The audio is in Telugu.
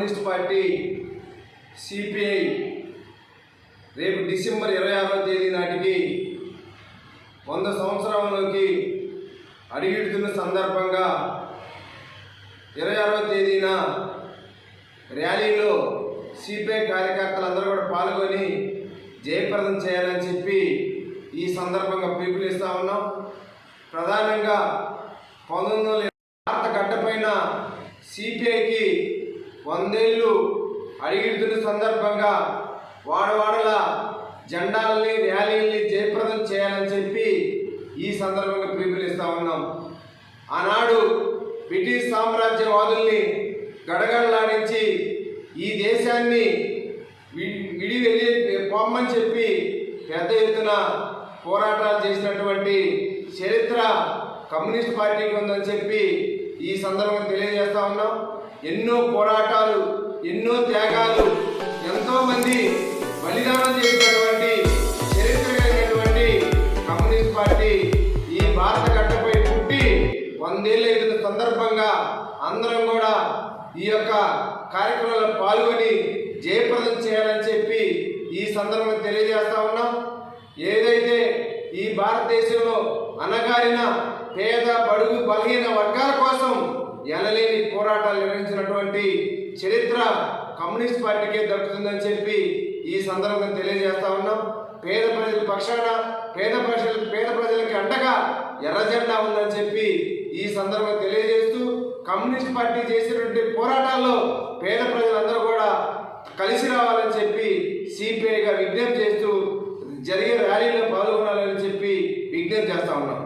కమ్యూనిస్ట్ పార్టీ సిపిఐ రేపు డిసెంబర్ 26వ తేదీ నాటికి 100 సంవత్సరంలోకి అడుగుపెడుతున్న సందర్భంగా 26వ తేదీన ర్యాలీలో సిపిఐ కార్యకర్తలందరూ కూడా పాల్గొని జయప్రదం చేయాలని చెప్పి ఈ సందర్భంగా పిలుపునిస్తా ఉన్నాం. ప్రధానంగా 1900 భారత గడ్డపైన సిపిఐకి 100 ఏళ్ళు అడుగుపెడుతున్న సందర్భంగా వాడవాడల జెండాలని ర్యాలీలని జయప్రదం చేయాలని చెప్పి ఈ సందర్భంగా పిలుపునిస్తా ఉన్నాం. ఆనాడు బ్రిటిష్ సామ్రాజ్యవాదుల్ని గడగడలాడించి ఈ దేశాన్ని విడి వెళ్ళి పొమ్మని చెప్పి పెద్ద ఎత్తున పోరాటాలు చేసినటువంటి చరిత్ర కమ్యూనిస్ట్ పార్టీకి ఉందని చెప్పి ఈ సందర్భంగా తెలియజేస్తా ఉన్నాం. ఎన్నో పోరాటాలు, ఎన్నో త్యాగాలు, ఎంతోమంది బలిదానం చేసినటువంటి చరిత్ర కలిగినటువంటి కమ్యూనిస్ట్ పార్టీ ఈ భారత గడ్డపై పుట్టి 100 ఏళ్ళు అయిన సందర్భంగా అందరం కూడా ఈ యొక్క కార్యక్రమంలో పాల్గొని జయప్రదం చేయాలని చెప్పి ఈ సందర్భంగా తెలియజేస్తా ఉన్నాం. ఏదైతే ఈ భారతదేశంలో అణగారిన పేద బడుగు బలహీన వర్గాల కోసం ఎనలేని పోరాటాలు నిర్వహించినటువంటి చరిత్ర కమ్యూనిస్ట్ పార్టీకే దక్కుతుందని చెప్పి ఈ సందర్భంగా తెలియజేస్తా ఉన్నాం. పేద ప్రజల పక్షాన పేద ప్రజలకి అండగా ఎర్రజెండా ఉందని చెప్పి ఈ సందర్భంగా తెలియజేస్తూ కమ్యూనిస్ట్ పార్టీ చేసినటువంటి పోరాటాల్లో పేద ప్రజలందరూ కూడా కలిసి రావాలని చెప్పి సిపిఐగా విజ్ఞప్తి చేస్తూ జరిగే ర్యాలీలో పాల్గొనాలని చెప్పి విజ్ఞప్తి చేస్తా ఉన్నాం.